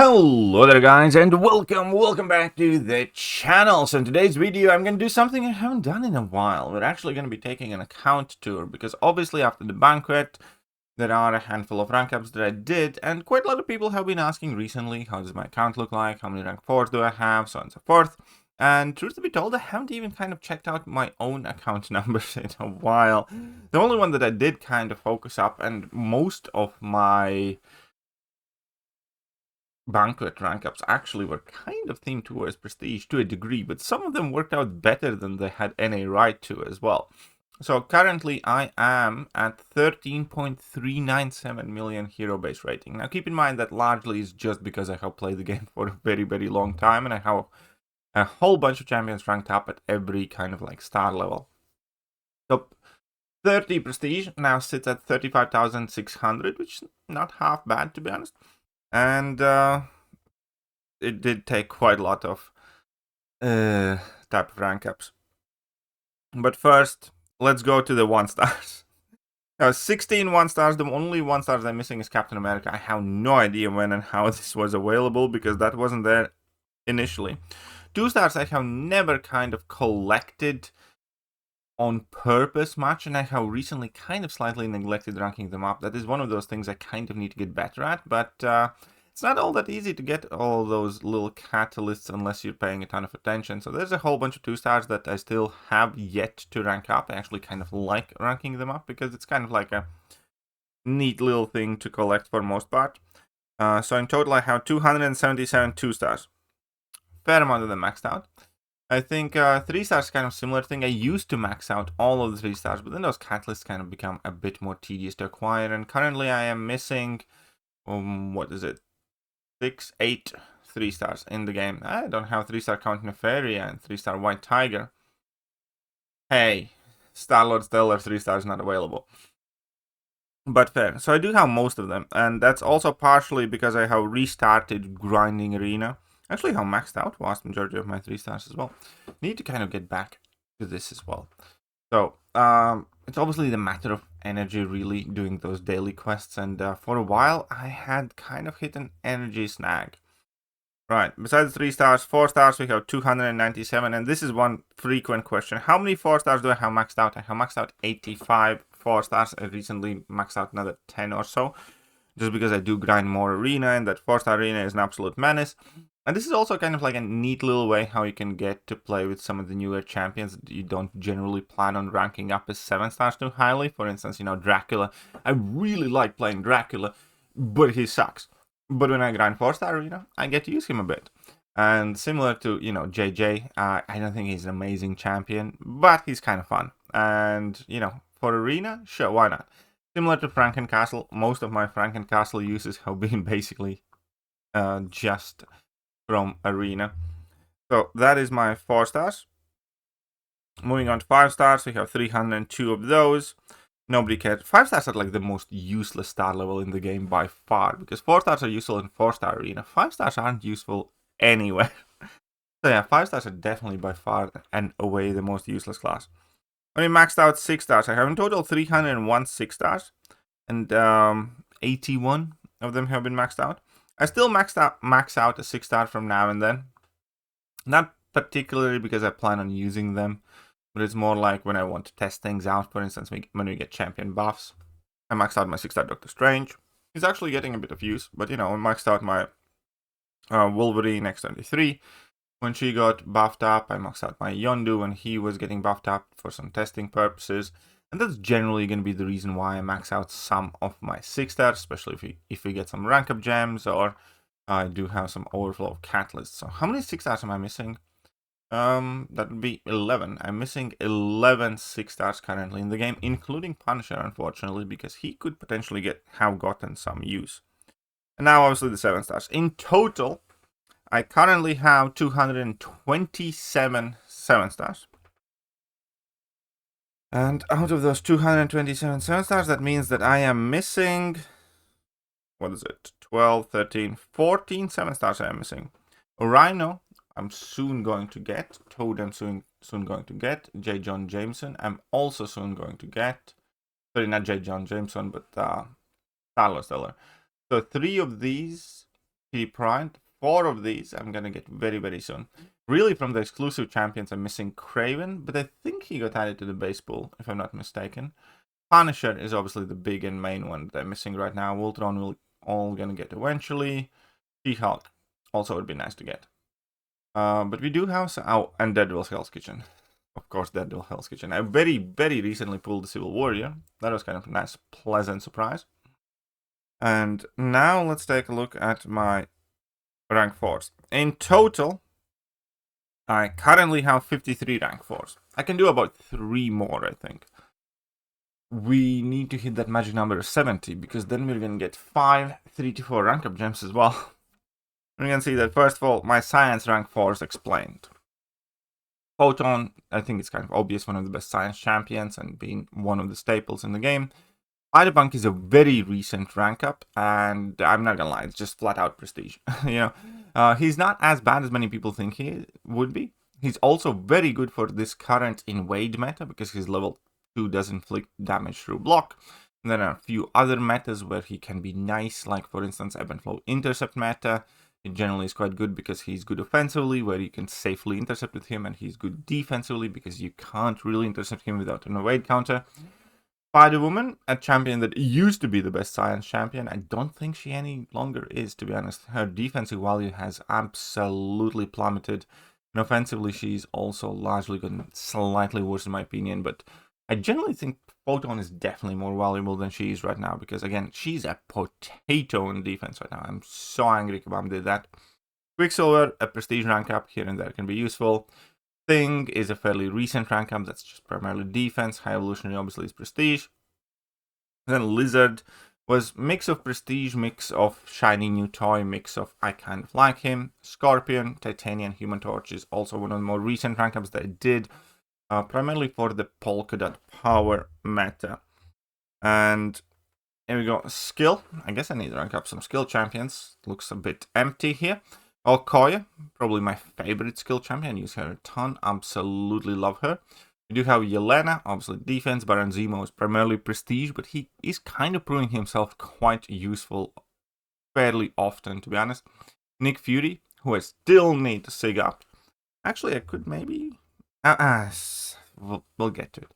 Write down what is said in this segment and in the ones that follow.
Hello there guys, and welcome back to the channel. So in today's video I'm going to do something I haven't done in a while. We're actually going to be taking an account tour, because obviously after the Banquet there are a handful of rank ups that I did, and quite a lot of people have been asking recently, how does my account look like, how many rank 4s do I have, so on and so forth. And truth to be told, I haven't even kind of checked out my own account numbers in a while. The only one that I did kind of focus up, and most of my Banquet rank ups actually were kind of themed towards prestige to a degree, but some of them worked out better than they had any right to as well. So currently I am at 13.397 million hero base rating. Now keep in mind that largely is just because I have played the game for a very long time, and I have a whole bunch of champions ranked up at every kind of like star level. So 30 prestige now sits at 35,600, which is not half bad to be honest. And it did take quite a lot of type of rank ups. But first, let's go to the 1-stars. 16 1-stars, the only 1-stars I'm missing is Captain America. I have no idea when and how this was available, because that wasn't there initially. 2-stars I have never kind of collected on purpose much, and I have recently kind of slightly neglected ranking them up. That is one of those things I kind of need to get better at, but it's not all that easy to get all those little catalysts unless you're paying a ton of attention. So there's a whole bunch of 2-stars that I still have yet to rank up. I actually kind of like ranking them up, because it's kind of like a neat little thing to collect for most part. So in total I have 277 2-stars. Fair amount of them maxed out. I think 3-stars kind of similar thing. I used to max out all of the 3-stars, but then those catalysts kind of become a bit more tedious to acquire, and currently I am missing, what is it, 8 3-stars in the game. I don't have 3-star Count Nefaria and 3-star White Tiger. Hey, Star-Lord Stellar 3-stars not available. But fair. So I do have most of them, and that's also partially because I have restarted grinding arena. Actually, how maxed out vast majority of my 3-stars as well. Need to kind of get back to this as well. So, it's obviously the matter of energy really doing those daily quests, and for a while I had kind of hit an energy snag. Right, besides 3-stars, 4-stars we have 297, and this is one frequent question. How many 4-stars do I have maxed out? I have maxed out 85 4-stars. I recently maxed out another 10 or so, just because I do grind more arena, and that 4-star arena is an absolute menace. And this is also kind of like a neat little way how you can get to play with some of the newer champions that you don't generally plan on ranking up as 7-stars too highly. For instance, you know, Dracula. I really like playing Dracula, but he sucks. But when I grind 4-star arena, I get to use him a bit. And similar to, you know, JJ, I don't think he's an amazing champion, but he's kind of fun. And, you know, for arena, sure, why not? Similar to Frankencastle, most of my Frankencastle uses have been basically just from arena. So that is my 4-stars. Moving on to 5-stars, we have 302 of those. Nobody cares. 5-stars are like the most useless star level in the game by far, because 4-stars are useful in 4-star arena. 5-stars aren't useful anywhere. So yeah, 5-stars are definitely by far and away the most useless class. When I maxed out 6-stars, I have in total 301 6-stars, and 81 of them have been maxed out. I still max out a 6-star from now and then. Not particularly because I plan on using them, but it's more like when I want to test things out. For instance, when we get champion buffs. I maxed out my 6-star Doctor Strange. He's actually getting a bit of use, but you know, I maxed out my Wolverine X23. When she got buffed up, I maxed out my Yondu when he was getting buffed up for some testing purposes. And that's generally going to be the reason why I max out some of my 6-stars, especially if we get some rank up gems, or I do have some overflow of catalysts. So how many 6-stars am I missing? That would be 11. I'm missing 11 6-stars currently in the game, including Punisher, unfortunately, because he could potentially have gotten some use. And now obviously the 7-stars. In total, I currently have 227 7-stars. And out of those 227 7-stars, that means that I am missing, what is it, 12, 13, 14 7-stars I am missing. Rhino, I'm soon going to get. Toad, I'm soon going to get. J. John Jameson, I'm also soon going to get. Sorry, not J. John Jameson, but Star-Lord Stellar. So 3 of these Kitty Pride. 4 of these I'm gonna get very, very soon. Really, from the exclusive champions, I'm missing Craven, but I think he got added to the base pool, if I'm not mistaken. Punisher is obviously the big and main one that I'm missing right now. Voltron will all gonna get eventually. She-Hulk also would be nice to get. But we do have and Deadpool's Hell's Kitchen. Of course, Deadpool Hell's Kitchen. I very, very recently pulled the Civil Warrior. That was kind of a nice, pleasant surprise. And now let's take a look at my rank 4s. In total, I currently have 53 rank 4s. I can do about 3 more, I think. We need to hit that magic number of 70, because then we're going to get 5 3 to 4 rank up gems as well. And you can see that, first of all, my science rank 4 is explained. Photon, I think it's kind of obvious, one of the best science champions and being one of the staples in the game. Banquet is a very recent rank up, and I'm not gonna lie, it's just flat out prestige. You know, he's not as bad as many people think he would be. He's also very good for this current invade meta, because his level 2 does inflict damage through block. And there are a few other metas where he can be nice, like for instance Ebb and Flow intercept meta. It generally is quite good because he's good offensively, where you can safely intercept with him, and he's good defensively because you can't really intercept him without an evade counter. Spider-Woman, a champion that used to be the best science champion. I don't think she any longer is, to be honest. Her defensive value has absolutely plummeted. And offensively, she's also largely gotten slightly worse in my opinion. But I generally think Photon is definitely more valuable than she is right now. Because again, she's a potato in defense right now. I'm so angry Kabam did that. Quicksilver, a prestige rank up here and there can be useful. Thing is a fairly recent rank up that's just primarily defense. High Evolutionary obviously is prestige. Then Lizard was mix of prestige, mix of shiny new toy, mix of I kind of like him. Scorpion, Titanian, Human Torch is also one of the more recent rank ups that I did, primarily for the polka dot power meta. And here we go. Skill. I guess I need to rank up some skill champions. Looks a bit empty here. Okoye, probably my favorite skill champion. I use her a ton. Absolutely love her. We do have Yelena, obviously defense. Baron Zemo is primarily prestige, but he is kind of proving himself quite useful fairly often, to be honest. Nick Fury, who I still need to sig up. Actually, I could maybe... we'll get to it.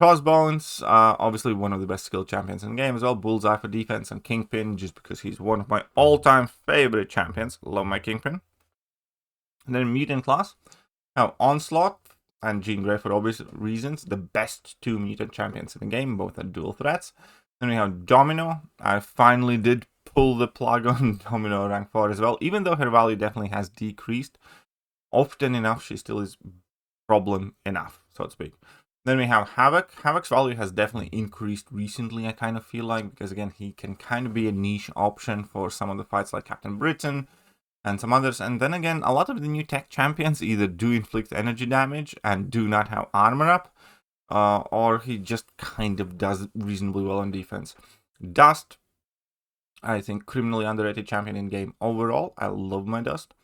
Crossbones, obviously one of the best skill champions in the game as well. Bullseye for defense, and Kingpin, just because he's one of my all-time favorite champions. Love my Kingpin. And then mutant class. Now, Onslaught and Jean Grey, for obvious reasons, the best 2 mutant champions in the game. Both are dual threats. Then we have Domino. I finally did pull the plug on Domino rank 4 as well. Even though her value definitely has decreased, often enough she still is problem enough, so to speak. Then we have Havoc. Havoc's value has definitely increased recently, I kind of feel like, because again, he can kind of be a niche option for some of the fights like Captain Britain and some others. And then again, a lot of the new tech champions either do inflict energy damage and do not have armor up, or he just kind of does reasonably well on defense. Dust, I think criminally underrated champion in game overall. I love my Dust.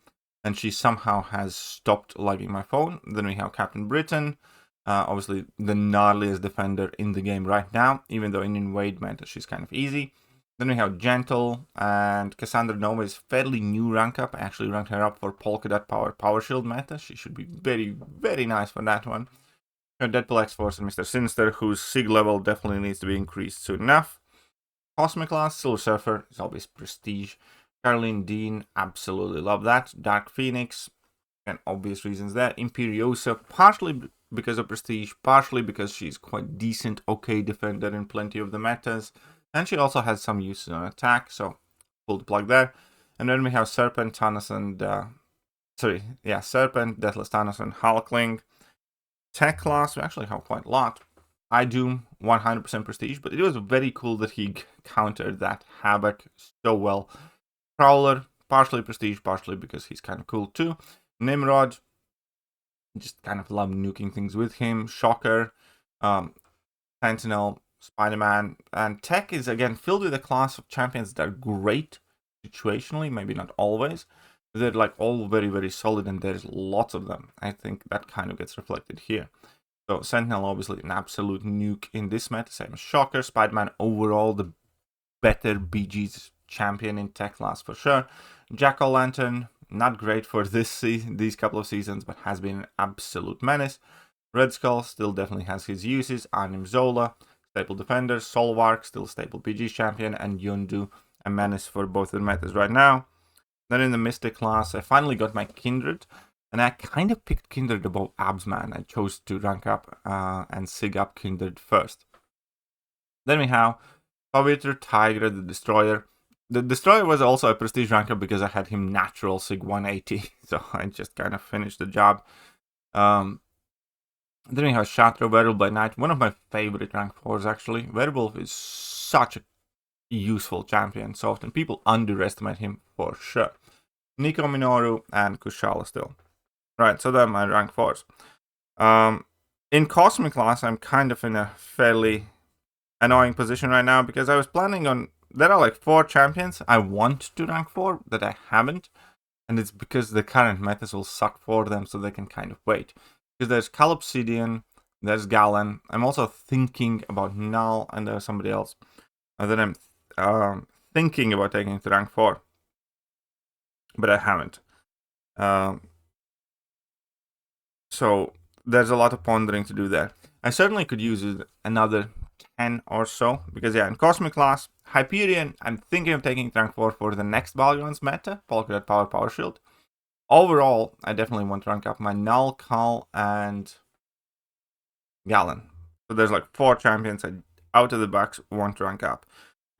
And she somehow has stopped lagging my phone. Then we have Captain Britain. Obviously, the gnarliest defender in the game right now, even though in invade meta she's kind of easy. Then we have Gentle, and Cassandra Nova is fairly new rank up. I actually ranked her up for Polka Dot Power Shield meta. She should be very, very nice for that one. Deadpool X-Force and Mr. Sinister, whose SIG level definitely needs to be increased soon enough. Cosmic Class, Silver Surfer is always prestige. Caroline Dean, absolutely love that. Dark Phoenix, and obvious reasons there. Imperiosa, partially because of prestige, partially because she's quite decent, okay defender in plenty of the metas. And she also has some uses on attack, so pull the plug there. And then we have Serpent, Thanos, and... Serpent, Deathless Thanos, and Hulkling. Tech class, we actually have quite a lot. Doom, 100% prestige, but it was very cool that he countered that Havoc so well. Prowler, partially prestige, partially because he's kind of cool too. Nimrod, just kind of love nuking things with him. Shocker, Sentinel, Spider-Man, and Tech is again filled with a class of champions that are great situationally, maybe not always. They're like all very, very solid, and there's lots of them. I think that kind of gets reflected here. So Sentinel, obviously an absolute nuke in this meta, same as Shocker. Spider-Man, overall the better BG's champion in tech class for sure. Jack-o'-lantern, not great for these couple of seasons, but has been an absolute menace. Red Skull still definitely has his uses. Arnim Zola, staple defender. Solvark, still staple PG champion. And Yondu, a menace for both the metas right now. Then in the Mystic class, I finally got my Kindred. And I kind of picked Kindred above Absman. I chose to rank up and sig up Kindred first. Then we have Pavitra, Tiger, the Destroyer. The Destroyer was also a prestige rank up because I had him natural sig 180. So I just kind of finished the job. Then we have Shatra, Werewolf by Night. One of my favorite rank 4s actually. Werewolf is such a useful champion. So often people underestimate him for sure. Nico Minoru and Kushala still. Right, so they're my rank 4s. In Cosmic class, I'm kind of in a fairly annoying position right now because I was planning on... There are like 4 champions I want to rank 4 that I haven't. And it's because the current metas will suck for them so they can kind of wait. Because there's Calobsidian, there's Galen. I'm also thinking about Null, and there's somebody else that I'm thinking about taking to rank 4. But I haven't. So there's a lot of pondering to do there. I certainly could use another 10 or so. Because yeah, in Cosmic class, Hyperion, I'm thinking of taking rank 4 for the next Balgrons meta. Polka Dot Power, Power Shield. Overall, I definitely want to rank up my Null, Cal, and Galen. So there's like 4 champions I, out of the box, want to rank up.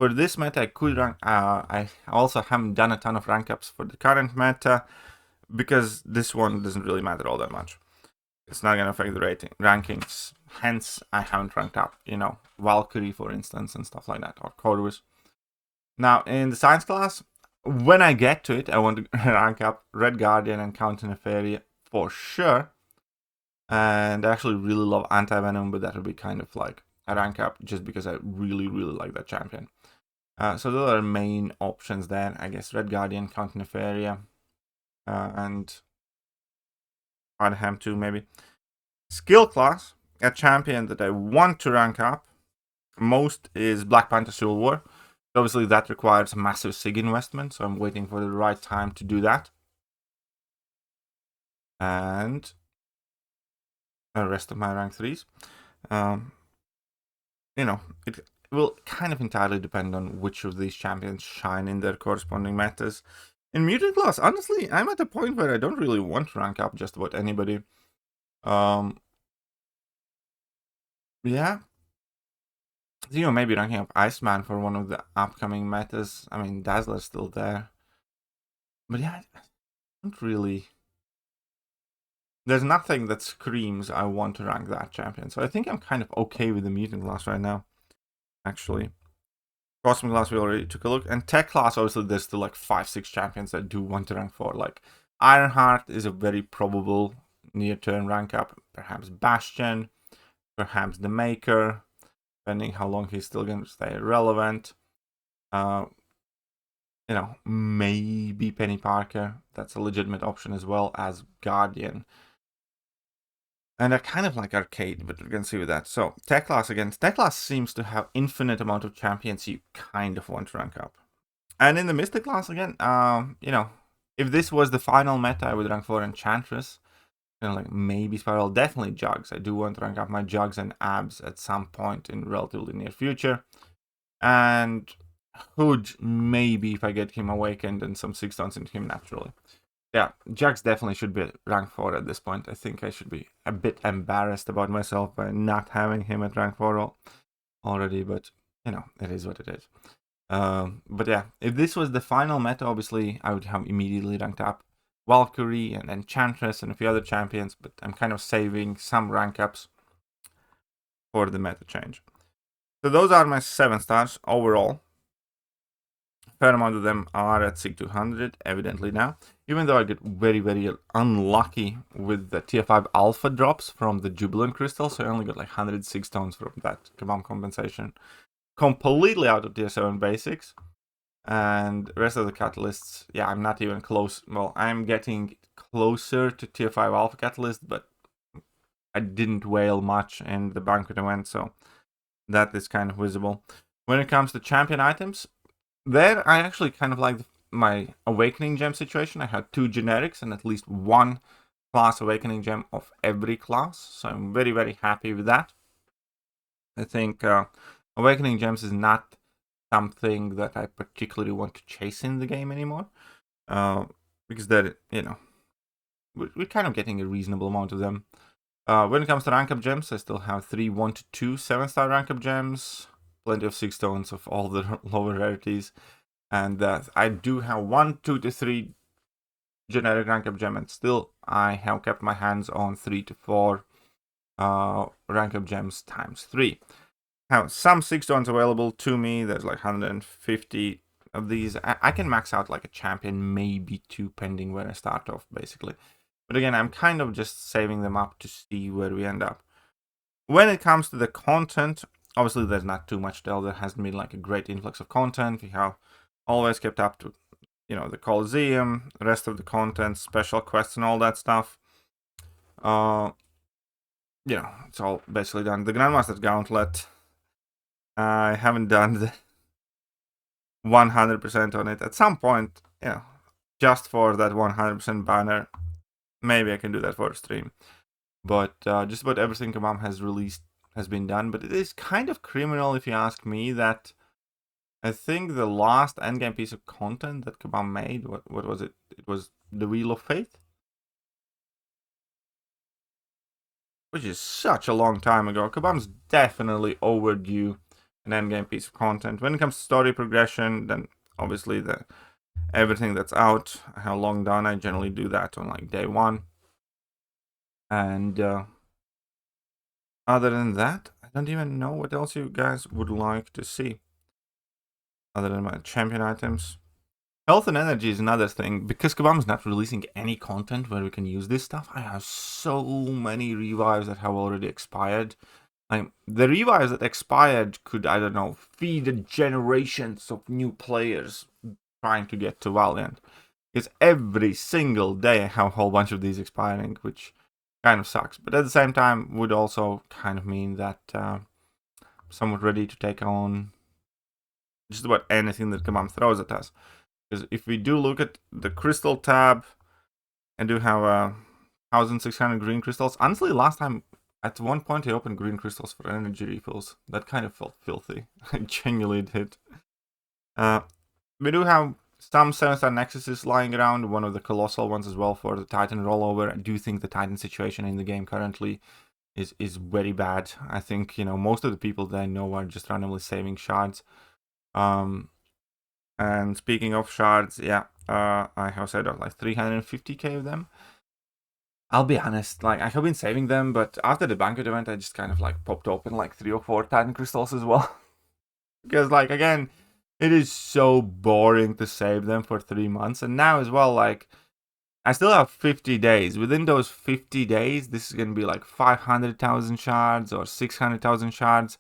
For this meta, I could rank... I also haven't done a ton of rank ups for the current meta, because this one doesn't really matter all that much. It's not going to affect the rankings. Hence, I haven't ranked up, you know, Valkyrie, for instance, and stuff like that, or Corvus. Now, in the Science class, when I get to it, I want to rank up Red Guardian and Counter Nefaria for sure. And I actually really love Anti-Venom, but that would be kind of like a rank up just because I really, really like that champion. So those are main options there. I guess Red Guardian, Counter Nefaria, and Arnhem too, maybe. Skill class, a champion that I want to rank up most is Black Panther Civil War. Obviously, that requires a massive SIG investment, so I'm waiting for the right time to do that. And the rest of my rank 3s. You know, it will kind of entirely depend on which of these champions shine in their corresponding metas. In Mutant class, honestly, I'm at a point where I don't really want to rank up just about anybody. Yeah. You know, maybe ranking up Iceman for one of the upcoming metas. I mean, Dazzler's still there. But yeah, I don't really... There's nothing that screams I want to rank that champion. So I think I'm kind of okay with the Mutant class right now, actually. Cosmic class, we already took a look. And Tech class, obviously, there's still like 5-6 champions that do want to rank 4. Like, Ironheart is a very probable near-term rank up. Perhaps Bastion. Perhaps the Maker. Depending how long he's still going to stay relevant. You know, maybe Penny Parker. That's a legitimate option as well as Guardian. And I kind of like Arcade, but we're going to see with that. So, Tech class again. Tech class seems to have infinite amount of champions you kind of want to rank up. And in the Mystic class again, you know, if this was the final meta, I would rank for Enchantress. You know, like maybe Spiral, definitely Jugs. I do want to rank up my Jugs and Abs at some point in relatively near future. And Hood, maybe if I get him awakened and some 6 stones into him naturally. Yeah, Jugs definitely should be rank 4 at this point. I think I should be a bit embarrassed about myself by not having him at rank 4 already, but you know, it is what it is. But yeah, if this was the final meta, obviously I would have immediately ranked up Valkyrie and Enchantress and a few other champions, but I'm kind of saving some rank ups for the meta change. So those are my 7 stars overall. A fair amount of them are at SIG 200, evidently now. Even though I get very, very unlucky with the tier 5 alpha drops from the Jubilant Crystal, so I only got like 106 stones from that Kabam compensation. Completely out of tier 7 basics. And the rest of the catalysts, yeah, I'm not even close. Well, I'm getting closer to tier 5 alpha catalyst, but I didn't whale much in the Banquet event, so that is kind of visible. When it comes to champion items, There, I actually kind of like my Awakening Gem situation. I had 2 generics and at least 1 class Awakening Gem of every class, so I'm very, very happy with that. I think Awakening Gems is not something that I particularly want to chase in the game anymore, because they're, we're kind of getting a reasonable amount of them. When it comes to rank up gems, I still have 3 1 to 2 7-star rank up gems, plenty of 6 stones of all the lower rarities, and I do have 1 2 to 3 generic rank up gem, and still I have kept my hands on 3 to 4 rank up gems times 3. Have some 6 stones available to me. There's like 150 of these. I can max out like a champion, maybe 2, pending where I start off, basically. But again, I'm kind of just saving them up to see where we end up. When it comes to the content, obviously there's not too much there. There hasn't been like a great influx of content. We have always kept up to, the Coliseum, the rest of the content, special quests and all that stuff. It's all basically done. The Grandmaster's Gauntlet, I haven't done the 100% on it. At some point, just for that 100% banner, maybe I can do that for a stream. But just about everything Kabam has released has been done. But it is kind of criminal, if you ask me, that I think the last endgame piece of content that Kabam made, what was it? It was the Wheel of Fate, which is such a long time ago. Kabam's definitely overdue an endgame piece of content. When it comes to story progression, then obviously everything that's out, how long done, I generally do that on like day 1. And other than that, I don't even know what else you guys would like to see. Other than my champion items. Health and energy is another thing. Because Kabam is not releasing any content where we can use this stuff, I have so many revives that have already expired. Like, the revives that expired could, I don't know, feed generations of new players trying to get to Valiant. Because every single day I have a whole bunch of these expiring, which kind of sucks. But at the same time, would also kind of mean that I'm somewhat ready to take on just about anything that Kabam throws at us. Because if we do look at the crystal tab, and do have 1,600 green crystals. Honestly, last time, at one point, I opened green crystals for energy refills. That kind of felt filthy. I genuinely did. We do have some 7-star nexuses lying around, one of the colossal ones as well for the Titan rollover. I do think the Titan situation in the game currently is very bad. I think, most of the people that I know are just randomly saving shards. And speaking of shards, I have said like 350k of them. I'll be honest, like, I have been saving them, but after the Banquet event, I just kind of like popped open like 3 or 4 Titan crystals as well. Because, like, again, it is so boring to save them for 3 months. And now as well, like, I still have 50 days. Within those 50 days, this is going to be like 500,000 shards or 600,000 shards.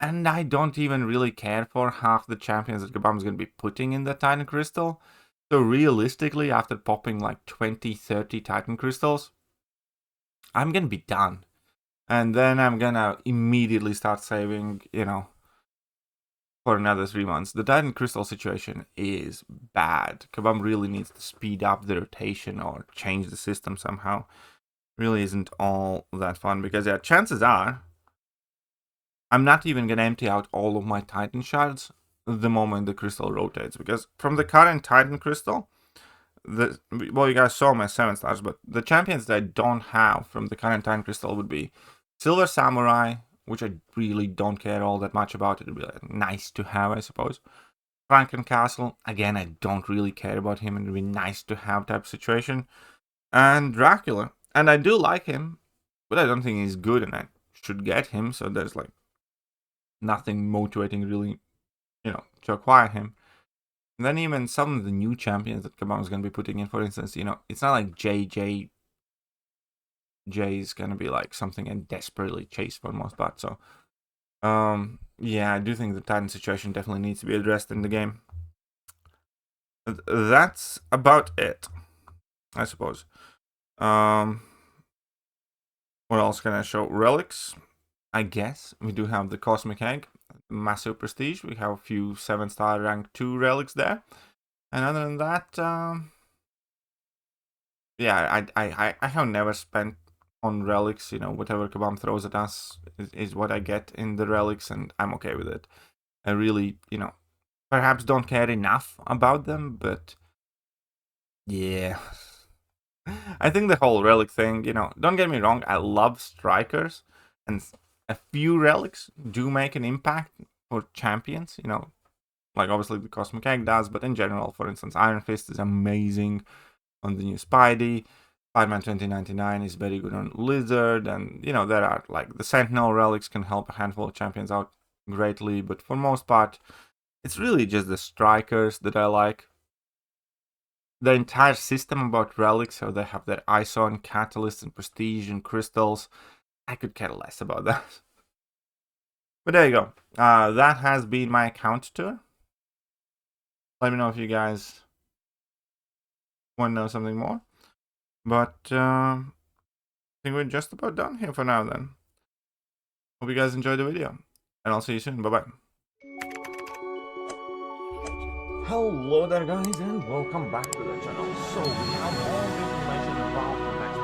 And I don't even really care for half the champions that Kabam is going to be putting in that Titan crystal. So realistically, after popping like 20, 30 Titan crystals, I'm going to be done. And then I'm going to immediately start saving, for another 3 months. The Titan crystal situation is bad. Kabam really needs to speed up the rotation or change the system somehow. Really isn't all that fun because, chances are I'm not even going to empty out all of my Titan shards the moment the crystal rotates. Because from the current Titan crystal, you guys saw my 7 stars, but the champions that I don't have from the current Titan crystal would be Silver Samurai, which I really don't care all that much about. It would be like nice to have, I suppose. Franken Castle, again, I don't really care about him. It would be nice to have type situation. And Dracula. And I do like him, but I don't think he's good, and I should get him, so there's like nothing motivating really, to acquire him. And then even some of the new champions that Kabam is going to be putting in, for instance, it's not like J is going to be like something I desperately chase for the most part. So, I do think the Titan situation definitely needs to be addressed in the game. That's about it, I suppose. What else can I show? Relics, I guess. We do have the Cosmic Egg. massive prestige. We have a few 7-star rank 2 relics there. And other than that, yeah, I have never spent on relics. You know, whatever Kabam throws at us is what I get in the relics, and I'm okay with it. I really, you know, perhaps don't care enough about them, but yeah. I think the whole relic thing, you know, don't get me wrong, I love strikers, and a few relics do make an impact for champions, you know, like obviously the Cosmic Egg does, but in general, for instance, Iron Fist is amazing on the new Spidey, Spider-Man 2099 is very good on Lizard, and, you know, there are, like, the Sentinel relics can help a handful of champions out greatly, but for most part, it's really just the strikers that I like. The entire system about relics, how they have their ISO and catalysts and prestige and crystals, I could care less about that. But there you go. That has been my account tour. Let me know if you guys want to know something more. But I think we're just about done here for now then. Hope you guys enjoyed the video. And I'll see you soon. Bye-bye. Hello there guys, and welcome back to the channel. So we have all the information about the next